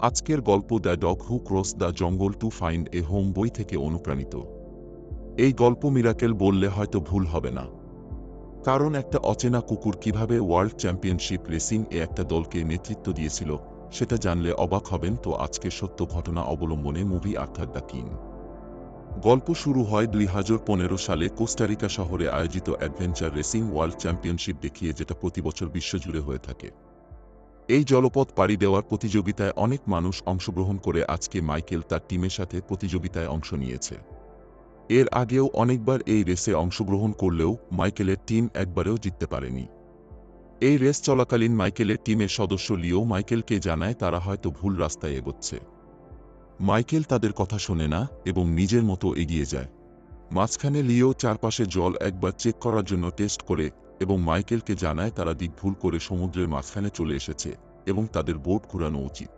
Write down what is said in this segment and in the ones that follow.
আজকের গল্প the dog who cross the jungle to find a home বই থেকে অনুপ্রাণিত। এই গল্প মিরাকেল বললে হয়তো ভুল হবে না, কারণ একটা অচেনা কুকুর কিভাবে ওয়ার্ল্ড চ্যাম্পিয়নশিপ রেসিং এ একটা দলকে নেতৃত্ব দিয়েছিল সেটা জানলে অবাক হবেন। তো আজকের সত্য ঘটনা অবলম্বনে মুভি আর্থার দ্য কিং। গল্প শুরু হয় 2015 সালে কোস্টারিকা শহরে আয়োজিত অ্যাডভেঞ্চার রেসিং ওয়ার্ল্ড চ্যাম্পিয়নশিপ দেখিয়ে, যেটা প্রতিবছর বিশ্বজুড়ে হয়ে থাকে। এই জলপথ পাড়ি দেওয়ার প্রতিযোগিতায় অনেক মানুষ অংশগ্রহণ করে। আজকে মাইকেল তার টিমের সাথে প্রতিযোগিতায় অংশ নিয়েছে। এর আগেও অনেকবার এই রেসে অংশগ্রহণ করলেও মাইকেলের টিম একবারেও জিততে পারেনি। এই রেস চলাকালীন মাইকেলের টিমের সদস্য লিও মাইকেলকে জানায় তারা হয়তো ভুল রাস্তায় এগোচ্ছে। মাইকেল তাদের কথা শোনে না এবং নিজের মতো এগিয়ে যায়। মাঝখানে লিও চারপাশে জল একবার চেক করার জন্য টেস্ট করে এবং মাইকেলকে জানায় তারা দিক ভুল করে সমুদ্রের মাঝখানে চলে এসেছে এবং তাদের বোট ঘুরানো উচিত।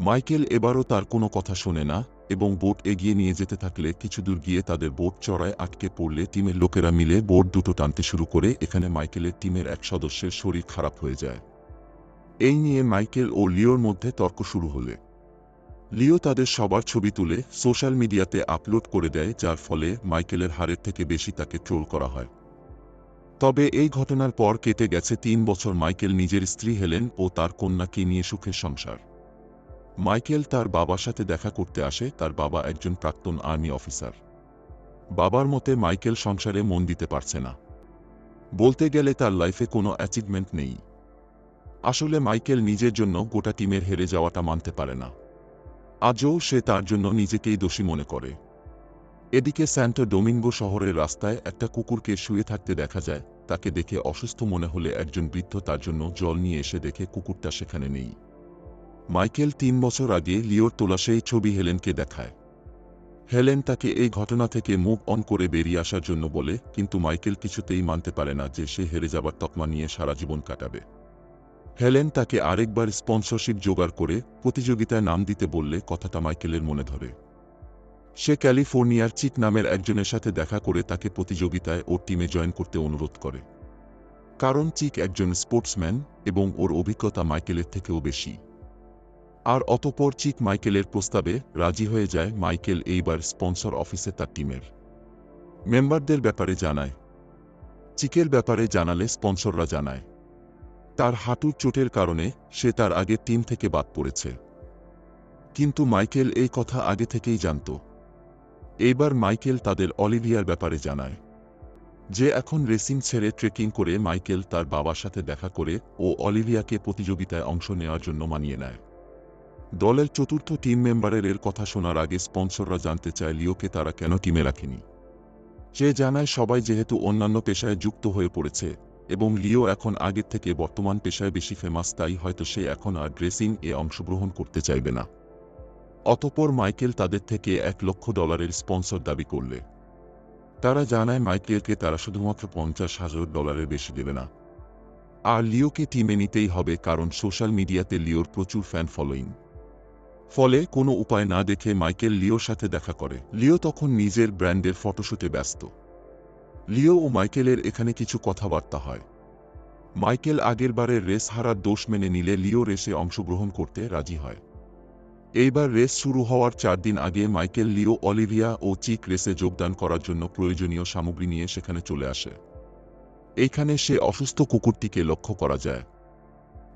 মাইকেল এবারও তার কোনো কথা শোনে না এবং বোট এগিয়ে নিয়ে যেতে থাকলে কিছু দূর গিয়ে তাদের বোট চড়ায় আটকে পড়লে টিমের লোকেরা মিলে বোট দুটো টানতে শুরু করে। এখানে মাইকেলের টিমের এক সদস্যের শরীর খারাপ হয়ে যায়। এই নিয়ে মাইকেল ও লিওর মধ্যে তর্ক শুরু হলে লিও তাদের সবার ছবি তুলে সোশ্যাল মিডিয়াতে আপলোড করে দেয়, যার ফলে মাইকেলের হারের থেকে বেশি তাকে ট্রোল করা হয়। তবে এই ঘটনার পর কেটে গেছে 3 বছর। মাইকেল নিজের স্ত্রী হেলেন ও তার কন্যাকে নিয়ে সুখের সংসার। মাইকেল তার বাবার সাথে দেখা করতে আসে। তার বাবা একজন প্রাক্তন আর্মি অফিসার। বাবার মতে মাইকেল সংসারে মন দিতে পারছে না, বলতে গেলে তার লাইফে কোনো অ্যাচিভমেন্ট নেই। আসলে মাইকেল নিজের জন্য গোটা টিমের হেরে যাওয়াটা মানতে পারে না। আজও সে তার জন্য নিজেকেই দোষী মনে করে। এদিকে স্যান্টো ডোমিঙ্গো শহরের রাস্তায় একটা কুকুরকে শুয়ে থাকতে দেখা যায়। তাকে দেখে অসুস্থ মনে হলে একজন বৃদ্ধ তার জন্য জল নিয়ে এসে দেখে কুকুরটা সেখানে নেই। মাইকেল 3 বছর আগে লিওর তোলা সেই ছবি হেলেনকে দেখায়। হেলেন তাকে এই ঘটনা থেকে মুভ অন করে বেরিয়ে আসার জন্য বলে, কিন্তু মাইকেল কিছুতেই মানতে পারে না যে সে হেরে যাবার তকমা নিয়ে সারা জীবন কাটাবে। হেলেন তাকে আরেকবার স্পন্সরশিপ জোগাড় করে প্রতিযোগিতায় নাম দিতে বললে কথাটা মাইকেলের মনে ধরে। সে ক্যালিফোর্নিয়ার চিক নামের একজনের সাথে দেখা করে তাকে প্রতিযোগিতায় ওর টিমে জয়েন করতে অনুরোধ করে, কারণ চিক একজন স্পোর্টসম্যান এবং ওর অভিজ্ঞতা মাইকেলের থেকেও বেশি। আর অতঃপর চিক মাইকেলের প্রস্তাবে রাজি হয়ে যায়। মাইকেল এইবার স্পন্সর অফিসে তার টিমের মেম্বারদের ব্যাপারে জানায়। চিকের ব্যাপারে জানালে স্পন্সররা জানায় তার হাঁটুর চোটের কারণে সে তার আগের টিম থেকে বাদ পড়েছে। কিন্তু মাইকেল এই কথা আগে থেকেই জানত। এইবার মাইকেল তাদের অলিভিয়ার ব্যাপারে জানায় যে এখন রেসিং ছেড়ে ট্রেকিং করে। মাইকেল তার বাবার সাথে দেখা করে ও অলিভিয়াকে প্রতিযোগিতায় অংশ নেওয়ার জন্য মানিয়ে নেয়। দলের চতুর্থ টিম মেম্বারের এর কথা শোনার আগে স্পন্সররা জানতে চায় লিওকে তারা কেন টিমে রাখেনি। সে জানায় সবাই যেহেতু অন্যান্য পেশায় যুক্ত হয়ে পড়েছে এবং লিও এখন আগের থেকে বর্তমান পেশায় বেশি ফেমাস, তাই হয়তো সে এখন আর ড্রেসিং এ অংশগ্রহণ করতে চাইবে না। অতঃপর মাইকেল তাদের থেকে $1,00,000 স্পন্সর দাবি করলে তারা জানায় মাইকেলকে তারা শুধুমাত্র $50,000 বেশি দেবে না, আর লিওকে টিমে নিতেই হবে, কারণ সোশ্যাল মিডিয়াতে লিওর প্রচুর ফ্যান ফলোয়িং। ফলে কোনো উপায় না দেখে মাইকেল লিওর সাথে দেখা করে। লিও তখন নিজের ব্র্যান্ডের ফটোশুটে ব্যস্ত। লিও ও মাইকেলের এখানে কিছু কথাবার্তা হয়। মাইকেল আগেরবারের রেস হারার দোষ মেনে নিলে লিও রেসে অংশগ্রহণ করতে রাজি হয়। এইবার রেস শুরু হওয়ার 4 দিন আগে মাইকেল, লিও, অলিভিয়া ও চিক রেসে যোগদান করার জন্য প্রয়োজনীয় সামগ্রী নিয়ে সেখানে চলে আসে। এইখানে সে অসুস্থ কুকুরটিকে লক্ষ্য করা যায়।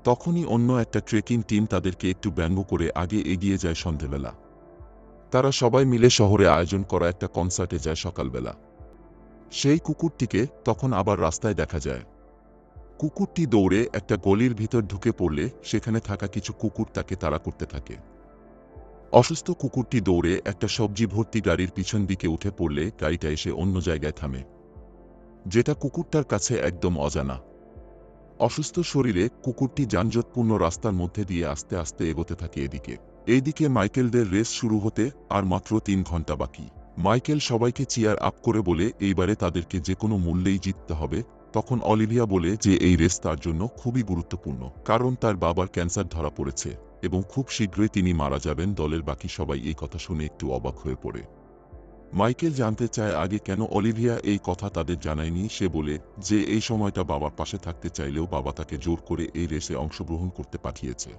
তখনই অন্য একটা ট্রেকিং টিম তাদেরকে একটু ব্যঙ্গ করে আগে এগিয়ে যায়। সন্ধেবেলা তারা সবাই মিলে শহরে আয়োজন করা একটা কনসার্টে যায়। সকালবেলা সেই কুকুরটিকে তখন আবার রাস্তায় দেখা যায়। কুকুরটি দৌড়ে একটা গলির ভিতর ঢুকে পড়লে সেখানে থাকা কিছু কুকুর তাকে তাড়া করতে থাকে। অসুস্থ কুকুরটি দৌড়ে একটা সবজি ভর্তি গাড়ির পিছন দিকে উঠে পড়লে গাড়িটা এসে অন্য জায়গায় থামে, যেটা কুকুরটার কাছে একদম অজানা। অসুস্থ শরীরে কুকুরটি যানজটপূর্ণ রাস্তার মধ্যে দিয়ে আস্তে আস্তে এগোতে থাকে। এইদিকে মাইকেলদের রেস শুরু হতে আর মাত্র 3 ঘন্টা বাকি। মাইকেল সবাইকে চিয়ার আপ করে বলে এইবারে তাদেরকে যে কোনো মূল্যেই জিততে হবে। তখন অলিভিয়া বলে যে এই রেস তার জন্য খুবই গুরুত্বপূর্ণ, কারণ তার বাবার ক্যান্সার ধরা পড়েছে এবং খুব শীঘ্রই তিনি মারা যাবেন। দলের বাকি সবাই এই কথা শুনে একটু অবাক হয়ে পড়ে। মাইকেল জানতে চায় আগে কেন অলিভিয়া এই কথা তাদের জানায়নি। সে বলে যে এই সময়টা বাবার পাশে থাকতে চাইলেও বাবা তাকে জোর করে এই রেসে অংশগ্রহণ করতে পাঠিয়েছে।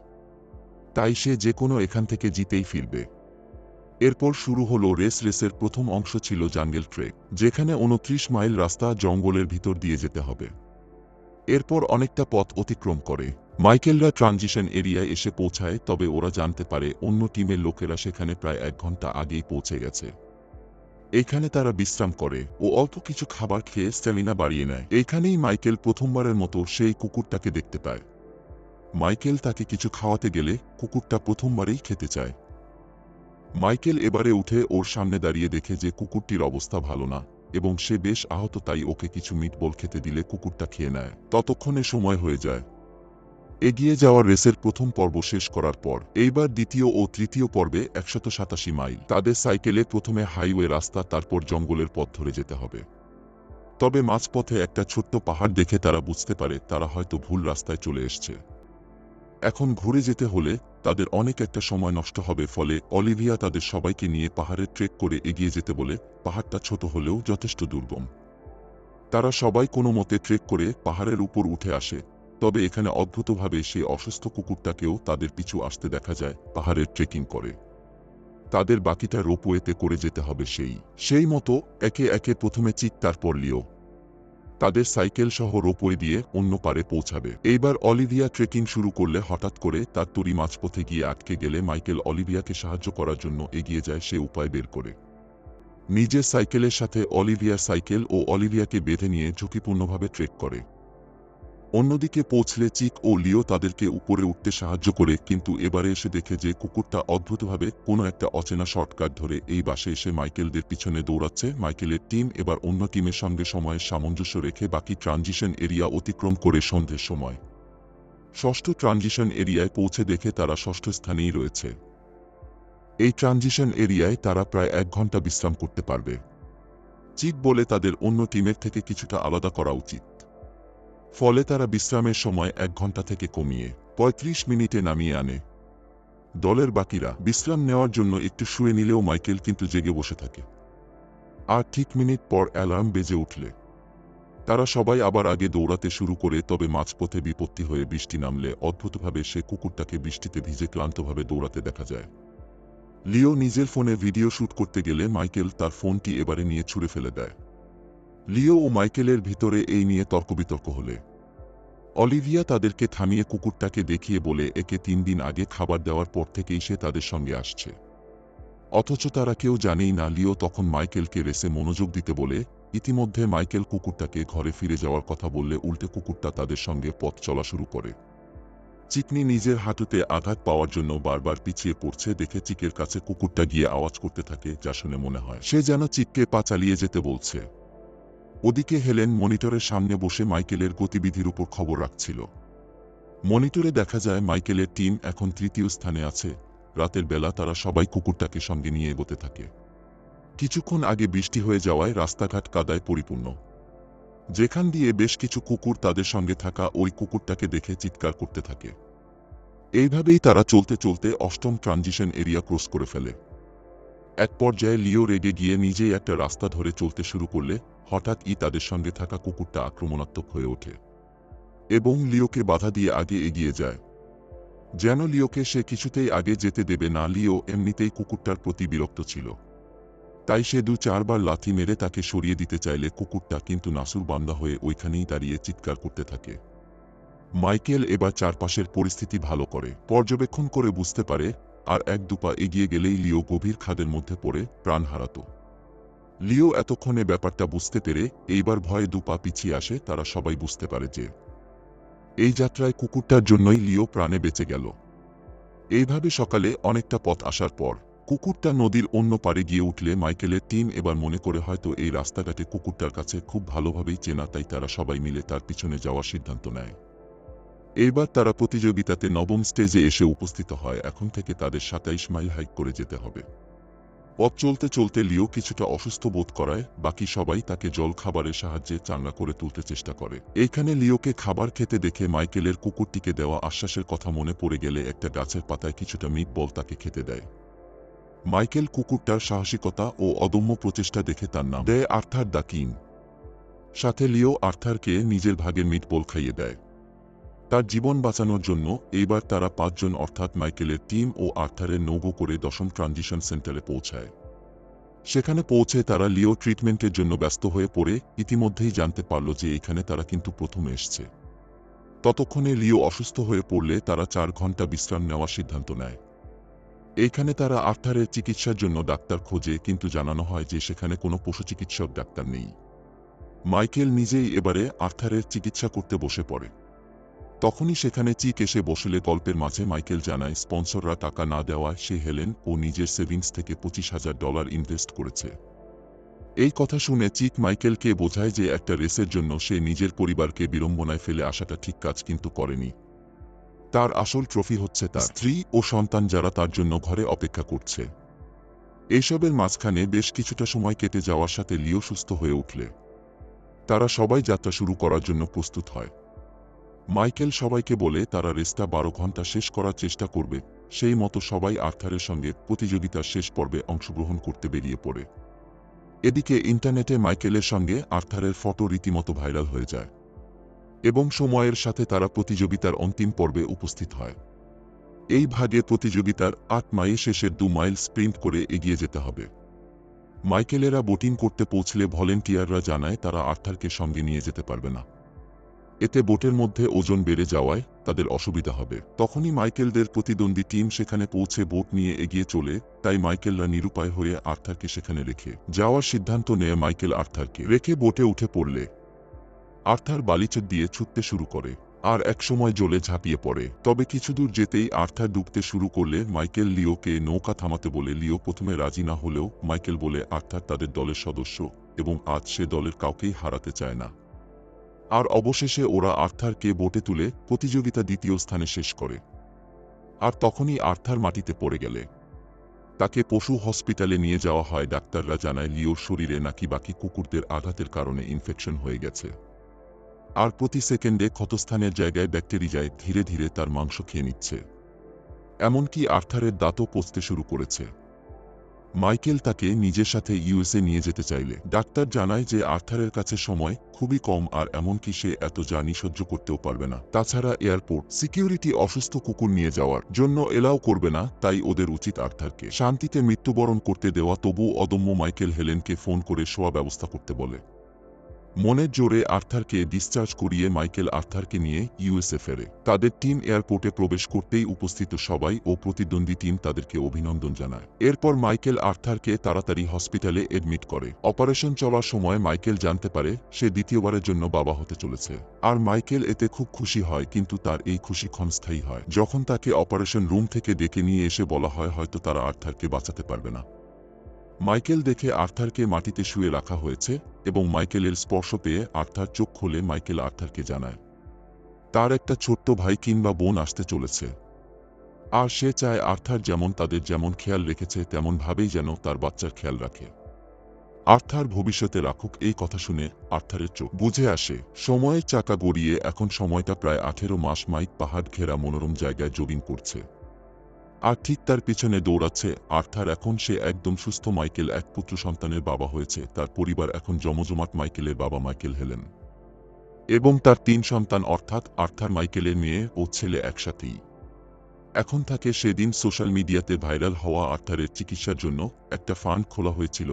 তাই সে যে কোনো এখান থেকে জিতেই ফিরবে। এরপর শুরু হলো রেসের প্রথম অংশ ছিল জাঙ্গল ট্রেক, যেখানে 29 মাইল রাস্তা জঙ্গলের ভিতর দিয়ে যেতে হবে। এরপর অনেকটা পথ অতিক্রম করে মাইকেলরা ট্রানজিশন এরিয়ায় এসে পৌঁছায়, তবে ওরা জানতে পারে অন্য টিমের লোকেরা সেখানে প্রায় 1 ঘন্টা আগেই পৌঁছে গেছে। এইখানে তারা বিশ্রাম করে ও অল্প কিছু খাবার খেয়ে স্ট্যামিনা বাড়িয়ে নেয়। এইখানেই মাইকেল প্রথমবারের মতো সেই কুকুরটাকে দেখতে পায়। মাইকেল তাকে কিছু খাওয়াতে গেলে কুকুরটা প্রথমবারেই খেতে চায়। মাইকেল এবারে উঠে ওর সামনে দাঁড়িয়ে দেখে যে কুকুরটির অবস্থা ভালো না এবং সে বেশ আহত, তাই ওকে কিছু মিটবল খেতে দিলে কুকুরটা খেয়ে নেয়। ততক্ষণে সময় হয়ে যায়। এগিয়ে যাওয়ার রেসের প্রথম পর্ব শেষ করার পর এইবার দ্বিতীয় ও তৃতীয় পর্বে 187 মাইল তাদের সাইকেলে প্রথমে হাইওয়ে রাস্তা, তারপর জঙ্গলের পথ ধরে যেতে হবে। তবে মাঝপথে একটা ছোট্ট পাহাড় দেখে তারা বুঝতে পারে তারা হয়তো ভুল রাস্তায় চলে এসছে। এখন ঘুরে যেতে হলে তাদের অনেক একটা সময় নষ্ট হবে, ফলে অলিভিয়া তাদের সবাইকে নিয়ে পাহাড়ে ট্রেক করে এগিয়ে যেতে বলে। পাহাড়টা ছোট হলেও যথেষ্ট দুর্গম। তারা সবাই কোনো মতে ট্রেক করে পাহাড়ের উপর উঠে আসে, তবে এখানে অদ্ভুতভাবে সেই অসুস্থ কুকুরটাকেও তাদের পিছু আসতে দেখা যায়। পাহাড়ের ট্রেকিং করে তাদের বাকিটা রোপওয়েতে করে যেতে হবে। সেই মতো একে একে প্রথমে চিক, তারপর লিও তাদের সাইকেল সহ রোপওয়ে দিয়ে অন্য পারে পৌঁছাবে। এইবার অলিভিয়া ট্রেকিং শুরু করলে হঠাৎ করে তার তরি মাঝপথে গিয়ে আটকে গেলে মাইকেল অলিভিয়াকে সাহায্য করার জন্য এগিয়ে যায় সে উপায় বের করে। নিজের সাইকেলের সাথে অলিভিয়ার সাইকেল ও অলিভিয়াকে বেঁধে নিয়ে ঝুঁকিপূর্ণভাবে ট্রেক করে। অন্যদিকে পৌঁছলে চিক ও লিও তাদেরকে উপরে উঠতে সাহায্য করে, কিন্তু এবারে এসে দেখে যে কুকুরটা অদ্ভুতভাবে কোনো একটা অচেনা শর্টকাট ধরে এই বাসে এসে মাইকেলদের পিছনে দৌড়াচ্ছে। মাইকেলের টিম এবার অন্য টিমের সঙ্গে সময়ের সামঞ্জস্য রেখে বাকি ট্রানজিশন এরিয়া অতিক্রম করে সন্ধ্যের সময় ষষ্ঠ ট্রানজিশন এরিয়ায় পৌঁছে দেখে তারা ষষ্ঠ স্থানেই রয়েছে। এই ট্রানজিশন এরিয়ায় তারা প্রায় 1 ঘন্টা বিশ্রাম করতে পারবে। চিক বলে তাদের অন্য টিমের থেকে কিছুটা আলাদা করা উচিত, ফলে তারা বিশ্রামের সময় 1 ঘন্টা থেকে কমিয়ে 35 মিনিটে নামিয়ে আনে। দলের বাকিরা বিশ্রাম নেওয়ার জন্য একটু শুয়ে নিলেও মাইকেল কিন্তু জেগে বসে থাকে। আর ঠিক মিনিট পর অ্যালার্ম বেজে উঠলে তারা সবাই আবার আগে দৌড়াতে শুরু করে। তবে মাঝপথে বিপত্তি হয়ে বৃষ্টি নামলে অদ্ভুতভাবে সে কুকুরটাকে বৃষ্টিতে ভিজে ক্লান্তভাবে দৌড়াতে দেখা যায়। লিও নিজের ফোনে ভিডিও শুট করতে গেলে মাইকেল তার ফোনটি এবারে নিয়ে ছুঁড়ে ফেলে দেয়। লিও ও মাইকেলের ভিতরে এই নিয়ে তর্কবিতর্ক হলে অলিভিয়া তাদেরকে থামিয়ে কুকুরটাকে দেখিয়ে বলে একে 3 দিন আগে খাবার দেওয়ার পর থেকেই সে তাদের সঙ্গে আসছে। অথচ তারা কেউ জানেই না লিও তখন মাইকেলকে রেসে মনোযোগ দিতে বলে। ইতিমধ্যে মাইকেল কুকুরটাকে ঘরে ফিরে যাওয়ার কথা বললে উল্টে কুকুরটা তাদের সঙ্গে পথ চলা শুরু করে। চিকনি নিজের হাঁটুতে আঘাত পাওয়ার জন্য বারবার পিছিয়ে পড়ছে দেখে চিকের কাছে কুকুরটা গিয়ে আওয়াজ করতে থাকে, যা শুনে মনে হয় সে যেন চিককে পা চালিয়ে যেতে বলছে। ওদিকে হেলেন মনিটরের সামনে বসে মাইকেলের গতিবিধির উপর খবর রাখছিল। মনিটরে দেখা যায় মাইকেলের টিম এখন 3য় স্থানে আছে। রাতের বেলা তারা সবাই কুকুরটাকে সঙ্গে নিয়ে এগোতে থাকে। কিছুক্ষণ আগে বৃষ্টি হয়ে যাওয়ায় রাস্তাঘাট কাদায় পরিপূর্ণ, যেখান দিয়ে বেশ কিছু কুকুর তাদের সঙ্গে থাকা ওই কুকুরটাকে দেখে চিৎকার করতে থাকে। এইভাবেই তারা চলতে চলতে 8ম ট্রানজিশন এরিয়া ক্রস করে ফেলে। এক পর্যায়ে লিও রেগে গিয়ে নিজেই একটা রাস্তা ধরে চলতে শুরু করলে হঠাৎই তাদের সঙ্গে থাকা কুকুরটা আক্রমণাত্মক হয়ে ওঠে এবং লিওকে বাধা দিয়ে আগে এগিয়ে যায়, যেন লিওকে সে কিছুতেই আগে যেতে দেবে না। লিও এমনিতেই কুকুরটার প্রতি বিরক্ত ছিল, তাই সে 2-4 বার লাথি মেরে তাকে সরিয়ে দিতে চাইলে কুকুরটা কিন্তু নাসুরবান্দা হয়ে ওইখানেই দাঁড়িয়ে চিৎকার করতে থাকে। মাইকেল এবার চারপাশের পরিস্থিতি ভালো করে পর্যবেক্ষণ করে বুঝতে পারে আর 1-2 পা এগিয়ে গেলেই লিও গভীর খাদের মধ্যে পড়ে প্রাণ হারাত। লিও এতক্ষণে ব্যাপারটা বুঝতে পেরে এইবার ভয়ে 2 পা পিছিয়ে আসে। তারা সবাই বুঝতে পারে যে এই যাত্রায় কুকুরটার জন্যই লিও প্রাণে বেঁচে গেল। এইভাবে সকালে অনেকটা পথ আসার পর কুকুরটা নদীর অন্য পারে গিয়ে উঠলে মাইকেলের টিম এবার মনে করে হয়তো এই রাস্তাঘাটে কুকুরটার কাছে খুব ভালোভাবেই চেনা, তাই তারা সবাই মিলে তার পিছনে যাওয়ার সিদ্ধান্ত নেয়। এইবার তারা প্রতিযোগিতাতে 9ম স্টেজে এসে উপস্থিত হয়। এখন থেকে তাদের 27 মাইল হাইক করে যেতে হবে। পথ চলতে চলতে লিও কিছুটা অসুস্থ বোধ করায় বাকি সবাই তাকে জল খাবারের সাহায্যে চাঙ্গা করে তুলতে চেষ্টা করে। এইখানে লিওকে খাবার খেতে দেখে মাইকেলের কুকুরটিকে দেওয়া আশ্বাসের কথা মনে পড়ে গেলে একটা গাছের পাতায় কিছুটা মিটবল তাকে খেতে দেয়। মাইকেল কুকুরটার সাহসিকতা ও অদম্য প্রচেষ্টা দেখে তার নাম দেয় আর্থার দ্য কিং। সাথে লিও আর্থারকে নিজের ভাগের মিটবল খাইয়ে দেয়। তার জীবন বাঁচানোর জন্য এইবার তারা 5 জন অর্থাৎ মাইকেলের টিম ও আর্থারের নৌকো করে 10ম ট্রানজিশন সেন্টারে পৌঁছায়। সেখানে পৌঁছে তারা লিও ট্রিটমেন্টের জন্য ব্যস্ত হয়ে পড়ে ইতিমধ্যেই জানতে পারল যে এখানে তারা কিন্তু প্রথমে এসছে। ততক্ষণে লিও অসুস্থ হয়ে পড়লে তারা 4 ঘন্টা বিশ্রাম নেওয়ার সিদ্ধান্ত নেয়। এইখানে তারা আর্থারের চিকিৎসার জন্য ডাক্তার খোঁজে, কিন্তু জানানো হয় যে সেখানে কোনো পশু চিকিৎসক ডাক্তার নেই। মাইকেল নিজেই এবারে আর্থারের চিকিৎসা করতে বসে পড়ে। তখনই সেখানে চিক এসে বসলে গল্পের মাঝে মাইকেল জানায় স্পন্সররা টাকা না দেওয়ায় সে হেলেন ও নিজের সেভিংস থেকে $25,000 ইনভেস্ট করেছে। এই কথা শুনে চিক মাইকেলকে বোঝায় যে একটা রেসের জন্য সে নিজের পরিবারকে বিড়ম্বনায় ফেলে আসাটা ঠিক কাজ কিন্তু করেনি। তার আসল ট্রফি হচ্ছে তার স্ত্রী ও সন্তান, যারা তার জন্য ঘরে অপেক্ষা করছে। এইসবের মাঝখানে বেশ কিছুটা সময় কেটে যাওয়ার সাথে লিও সুস্থ হয়ে উঠলে তারা সবাই যাত্রা শুরু করার জন্য প্রস্তুত হয়। মাইকেল সবাইকে বলে তারা রেসটা 12 ঘন্টা শেষ করার চেষ্টা করবে। সেই মতো সবাই আর্থারের সঙ্গে প্রতিযোগিতার শেষ পর্বে অংশগ্রহণ করতে বেরিয়ে পড়ে। এদিকে ইন্টারনেটে মাইকেলের সঙ্গে আর্থারের ফটো রীতিমতো ভাইরাল হয়ে যায় এবং সময়ের সাথে তারা প্রতিযোগিতার অন্তিম পর্বে উপস্থিত হয়। এই ভাগে প্রতিযোগিতার 8 মাইল শেষের 2 মাইল স্প্রিন্ট করে এগিয়ে যেতে হবে। মাইকেলেরা বোটিং করতে পৌঁছলে ভলেন্টিয়াররা জানায় তারা আর্থারকে সঙ্গে নিয়ে যেতে পারবে না। এতে বোটের মধ্যে ওজন বেড়ে যাওয়ায় তাদের অসুবিধা হবে। তখনই মাইকেলদের প্রতিদ্বন্দ্বী টিম সেখানে পৌঁছে বোট নিয়ে এগিয়ে চলে, তাই মাইকেলরা নিরুপায় হয়ে আর্থারকে সেখানে রেখে যাওয়ার সিদ্ধান্ত নেয়। মাইকেল আর্থারকে রেখে বোটে উঠে পড়লে আর্থার বালিচের দিয়ে ছুটতে শুরু করে আর একসময় জলে ঝাঁপিয়ে পড়ে। তবে কিছুদূর যেতেই আর্থার ডুবতে শুরু করলে মাইকেল লিওকে নৌকা থামাতে বলে লিও প্রথমে রাজি না হলেও মাইকেল বলে আর্থার তাদের দলের সদস্য এবং আজ সে দলের কাউকেই হারাতে চায় না। আর অবশেষে ওরা আর্থারকে বোটে তুলে প্রতিযোগিতা 2য় স্থানে শেষ করে। আর তখনই আর্থার মাটিতে পড়ে গেলে তাকে পশু হসপিটালে নিয়ে যাওয়া হয়। ডাক্তাররা জানায় লিওর শরীরে নাকি বাকি কুকুরদের আঘাতের কারণে ইনফেকশন হয়ে গেছে, আর প্রতি সেকেন্ডে ক্ষতস্থানের জায়গায় ব্যাকটেরিয়ায় ধীরে ধীরে তার মাংস খেয়ে নিচ্ছে। এমনকি আর্থারের দাঁতও পচতে শুরু করেছে। মাইকেল তাকে নিজের সাথে ইউএসএ নিয়ে যেতে চাইলে ডাক্তার জানায় যে আর্থারের কাছে সময় খুবই কম, আর এমনকি সে এত জার্নি সহ্য করতেও পারবে না। তাছাড়া এয়ারপোর্ট সিকিউরিটি অসুস্থ কুকুর নিয়ে যাওয়ার জন্য এলাও করবে না, তাই ওদের উচিত আর্থারকে শান্তিতে মৃত্যুবরণ করতে দেওয়া। তবুও অদম্য মাইকেল হেলেনকে ফোন করে শোয়া ব্যবস্থা করতে বলে। মনের জোরে আর্থারকে ডিসচার্জ করিয়ে মাইকেল আর্থারকে নিয়ে ইউএসএ ফেরে। তাদের টিম এয়ারপোর্টে প্রবেশ করতেই উপস্থিত সবাই ও প্রতিদ্বন্দ্বী টিম তাদেরকে অভিনন্দন জানায়। এরপর মাইকেল আর্থারকে তাড়াতাড়ি হসপিটালে এডমিট করে। অপারেশন চলার সময় মাইকেল জানতে পারে সে দ্বিতীয়বারের জন্য বাবা হতে চলেছে। আর মাইকেল এতে খুব খুশি হয়, কিন্তু তার এই খুশি ক্ষণস্থায়ী হয় যখন তাকে অপারেশন রুম থেকে ডেকে নিয়ে এসে বলা হয় হয়তো তারা আর্থারকে বাঁচাতে পারবে না। মাইকেল দেখে আর্থারকে মাটিতে শুয়ে রাখা হয়েছে এবং মাইকেলের স্পর্শ পেয়ে আর্থার চোখ খুলে মাইকেল আর্থারকে জানায় তার একটা ছোট্ট ভাই কিংবা বোন আসতে চলেছে, আর সে চায় আর্থার যেমন তাদের যেমন খেয়াল রেখেছে তেমন ভাবেই যেন তার বাচ্চার খেয়াল রাখে। আর্থার ভবিষ্যতে রাখুক। এই কথা শুনে আর্থারের চোখ বুঝে আসে। সময়ের চাকা গড়িয়ে এখন সময়টা প্রায় 18 মাস মাইক পাহাড় ঘেরা মনোরম জায়গায় জগিং করছে, আর ঠিক তার পিছনে দৌড়াচ্ছে আর্থার। এখন সে একদম সুস্থ। মাইকেল এক পুত্র সন্তানের বাবা হয়েছে। তার পরিবার এখন জমজমাট। মাইকেলের বাবা মাইকেল হেলেন এবং তার 3 সন্তান অর্থাৎ আর্থার, মাইকেলের মেয়ে ও ছেলে একসাথেই এখন থাকে। সেদিন সোশ্যাল মিডিয়াতে ভাইরাল হওয়া আর্থারের চিকিৎসার জন্য একটা ফান্ড খোলা হয়েছিল,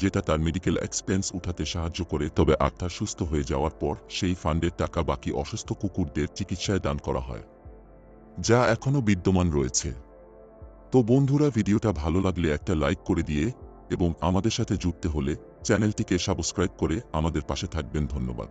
যেটা তার মেডিকেল এক্সপেন্স উঠাতে সাহায্য করে। তবে আর্থার সুস্থ হয়ে যাওয়ার পর সেই ফান্ডের টাকা বাকি অসুস্থ কুকুরদের চিকিৎসায় দান করা হয়, যা এখনও বিদ্যমান রয়েছে। তো বন্ধুরা, ভিডিওটা ভালো লাগলে একটা লাইক করে দিয়ে এবং আমাদের সাথে যুক্ত হলে চ্যানেলটিকে সাবস্ক্রাইব করে আমাদের পাশে থাকবেন। ধন্যবাদ।